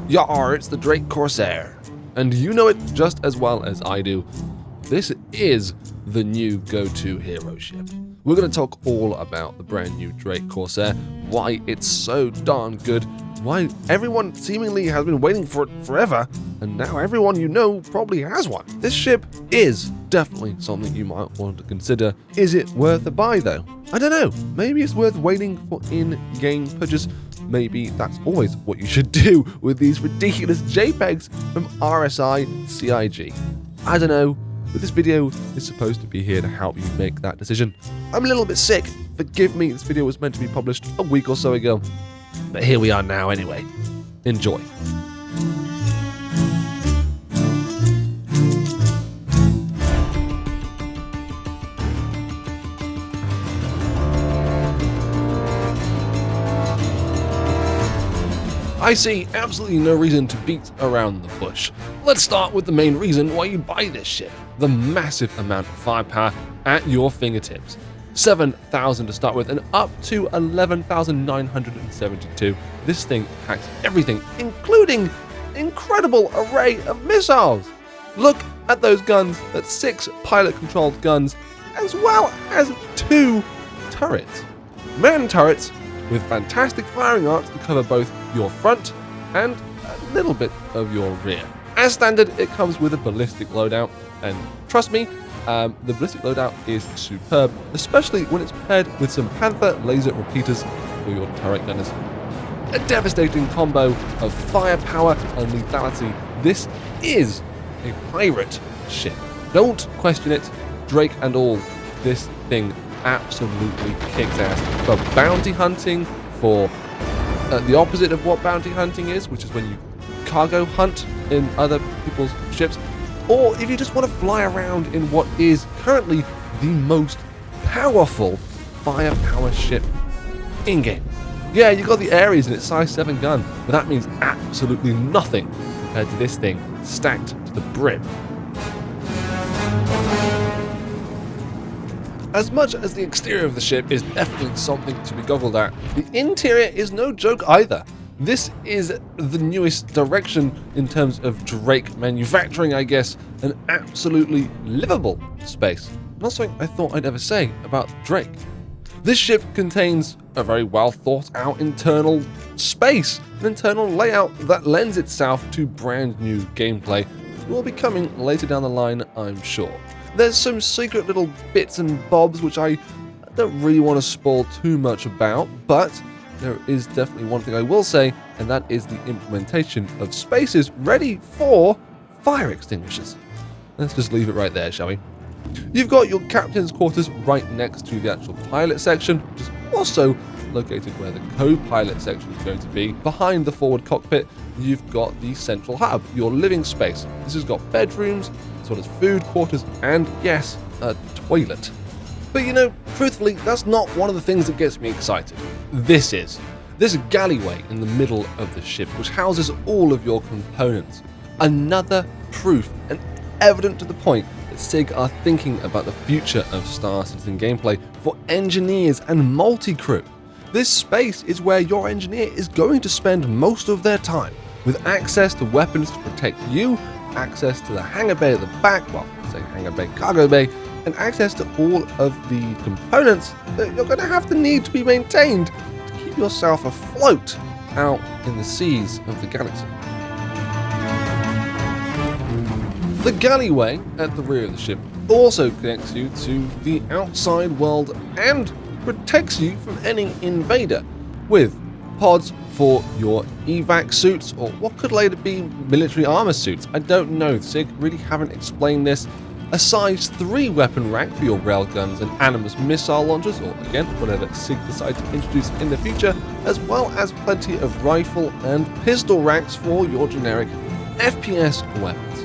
Yar, it's the Drake Corsair. And you know it just as well as I do. This is the new go-to hero ship. We're going to talk all about the brand new Drake Corsair, why it's so darn good, why everyone seemingly has been waiting for it forever, and now everyone you know probably has one. This ship is definitely something you might want to consider. Is it worth a buy though? I don't know. Maybe it's worth waiting for in-game purchase. Maybe that's always what you should do with these ridiculous JPEGs from RSI CIG. I don't know, but this video is supposed to be here to help you make that decision. I'm a little bit sick, forgive me, this video was meant to be published a week or so ago, but here we are now anyway. Enjoy. I see absolutely no reason to beat around the bush. Let's start with the main reason why you buy this ship. The massive amount of firepower at your fingertips. 7,000 to start with and up to 11,972. This thing packs everything, including incredible array of missiles. Look at those guns, that's 6 pilot-controlled guns, as well as 2 turrets. Man turrets with fantastic firing arcs to cover both your front and a little bit of your rear. As standard, it comes with a ballistic loadout, and trust me, the ballistic loadout is superb, especially when it's paired with some Panther laser repeaters for your turret gunners. A devastating combo of firepower and lethality. This is a pirate ship. Don't question it, Drake and all. This thing absolutely kicks ass for bounty hunting, for the opposite of what bounty hunting is, which is when you cargo hunt in other people's ships, or if you just want to fly around in what is currently the most powerful firepower ship in-game. Yeah, you got the Ares and its size 7 gun, but that means absolutely nothing compared to this thing stacked to the brim. As much as the exterior of the ship is definitely something to be goggled at, the interior is no joke either. This is the newest direction in terms of Drake manufacturing, I guess, an absolutely livable space. Not something I thought I'd ever say about Drake. This ship contains a very well thought out internal space, an internal layout that lends itself to brand new gameplay, which will be coming later down the line, I'm sure. There's some secret little bits and bobs which I don't really want to spoil too much about, but there is definitely one thing I will say, and that is the implementation of spaces ready for fire extinguishers. Let's just leave it right there, shall we? You've got your captain's quarters right next to the actual pilot section, which is also located where the co-pilot section is going to be. Behind the forward cockpit, you've got the central hub, your living space. This has got bedrooms, as well as food quarters, and yes, a toilet. But you know, truthfully, that's not one of the things that gets me excited. This galleyway in the middle of the ship, which houses all of your components. Another proof and evident to the point that SIG are thinking about the future of Star Citizen gameplay for engineers and multi-crew. This space is where your engineer is going to spend most of their time, with access to weapons to protect you, access to the hangar bay at the back, well, say hangar bay, cargo bay, and access to all of the components that you're going to have to need to be maintained to keep yourself afloat out in the seas of the galaxy. The galleyway at the rear of the ship also connects you to the outside world and protects you from any invader, with pods for your evac suits, or what could later be military armor suits. I don't know, SIG really haven't explained this. A size 3 weapon rack for your railguns and Animus missile launchers, or again, whatever SIG decide to introduce in the future, as well as plenty of rifle and pistol racks for your generic FPS weapons.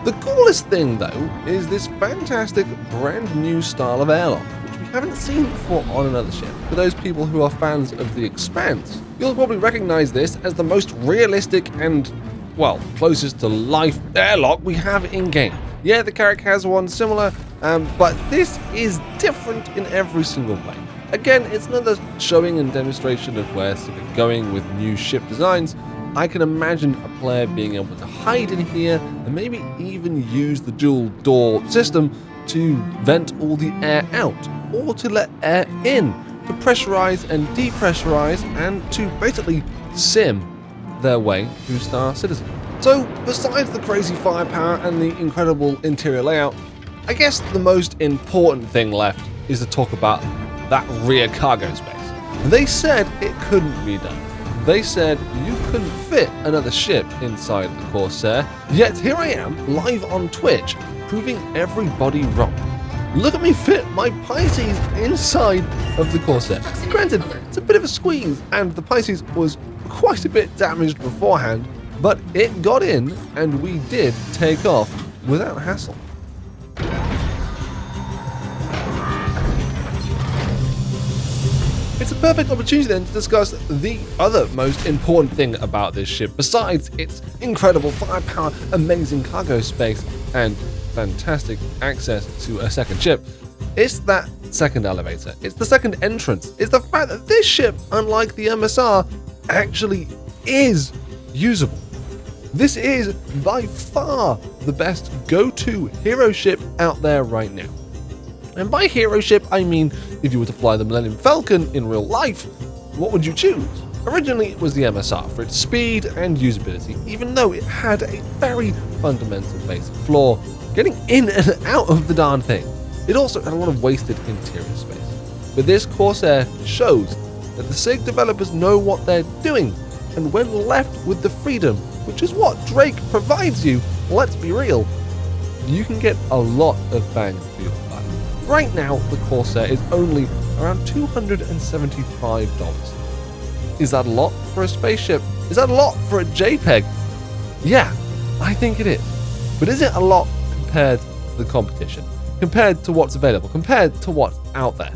The coolest thing though is this fantastic brand new style of airlock, which we haven't seen before on another ship. For those people who are fans of The Expanse, you'll probably recognize this as the most realistic and, well, closest to life airlock we have in-game. Yeah, the Carrack has one similar, but this is different in every single way. Again, it's another showing and demonstration of where SIG are going with new ship designs, I can imagine a player being able to hide in here and maybe even use the dual door system to vent all the air out, or to let air in, to pressurize and depressurize, and to basically sim their way through Star Citizen. So besides the crazy firepower and the incredible interior layout, I guess the most important thing left is to talk about that rear cargo space. They said it couldn't be done. They said you couldn't fit another ship inside the Corsair, yet here I am, live on Twitch, proving everybody wrong. Look at me fit my Pisces inside of the Corsair. Granted, it's a bit of a squeeze, and the Pisces was quite a bit damaged beforehand, but it got in, and we did take off without hassle. It's a perfect opportunity then to discuss the other most important thing about this ship, besides its incredible firepower, amazing cargo space, and fantastic access to a second ship. It's that second elevator. It's the second entrance. It's the fact that this ship, unlike the MSR, actually is usable. This is by far the best go-to hero ship out there right now. And by hero ship, I mean if you were to fly the Millennium Falcon in real life, what would you choose? Originally, it was the MSR for its speed and usability, even though it had a very fundamental basic flaw, getting in and out of the darn thing. It also had a lot of wasted interior space. But this Corsair shows that the SIG developers know what they're doing, and when left with the freedom, which is what Drake provides you, let's be real, you can get a lot of bang for your buck. Right now, the Corsair is only around $275. Is that a lot for a spaceship? Is that a lot for a JPEG? Yeah, I think it is. But is it a lot compared to the competition? Compared to what's available? Compared to what's out there?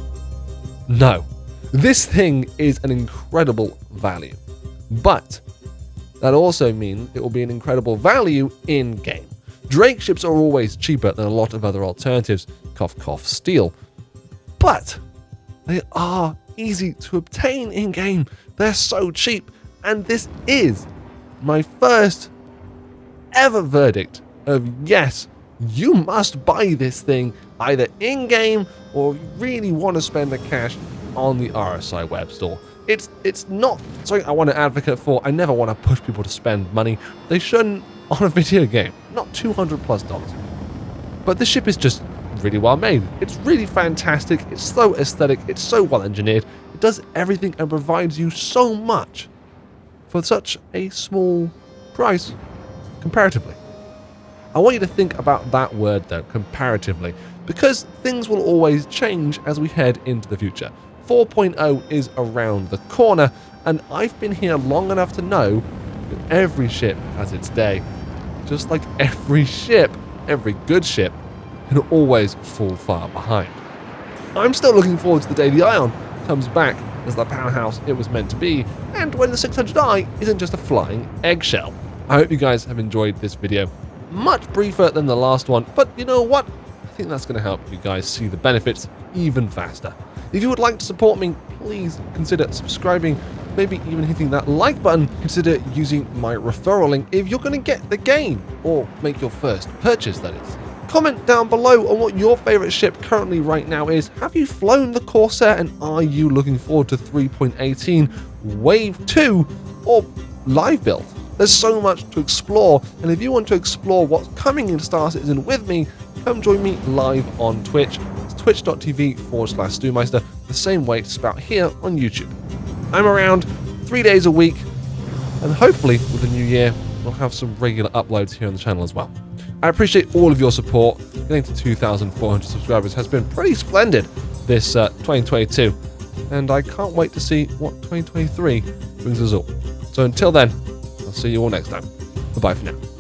No. This thing is an incredible value. But that also means it will be an incredible value in-game. Drake ships are always cheaper than a lot of other alternatives, cough cough steel, but they are easy to obtain in-game. They're so cheap, and this is my first ever verdict of yes, you must buy this thing either in-game or you really want to spend the cash on the RSI web store. It's not something I want to advocate for. I never want to push people to spend money. They shouldn't on a video game, not $200+. But this ship is just really well made. It's really fantastic. It's so aesthetic. It's so well engineered. It does everything and provides you so much for such a small price comparatively. I want you to think about that word though, comparatively, because things will always change as we head into the future. 4.0 is around the corner, and I've been here long enough to know that every ship has its day. Just like every ship, every good ship, can always fall far behind. I'm still looking forward to the day the Ion comes back as the powerhouse it was meant to be, and when the 600i isn't just a flying eggshell. I hope you guys have enjoyed this video. Much briefer than the last one, but you know what? I think that's going to help you guys see the benefits even faster. If you would like to support me, please consider subscribing, maybe even hitting that like button. Consider using my referral link if you're going to get the game, or make your first purchase, that is. Comment down below on what your favorite ship currently right now is. Have you flown the Corsair, and are you looking forward to 3.18 Wave 2 or live build? There's so much to explore, and if you want to explore what's coming in Star Citizen with me, come join me live on Twitch. It's twitch.tv/Steweymyster, the same way to spout here on YouTube. I'm around 3 days a week, and hopefully with the new year, we'll have some regular uploads here on the channel as well. I appreciate all of your support. Getting to 2,400 subscribers has been pretty splendid this 2022, and I can't wait to see what 2023 brings us all. So until then, I'll see you all next time. Bye-bye for now.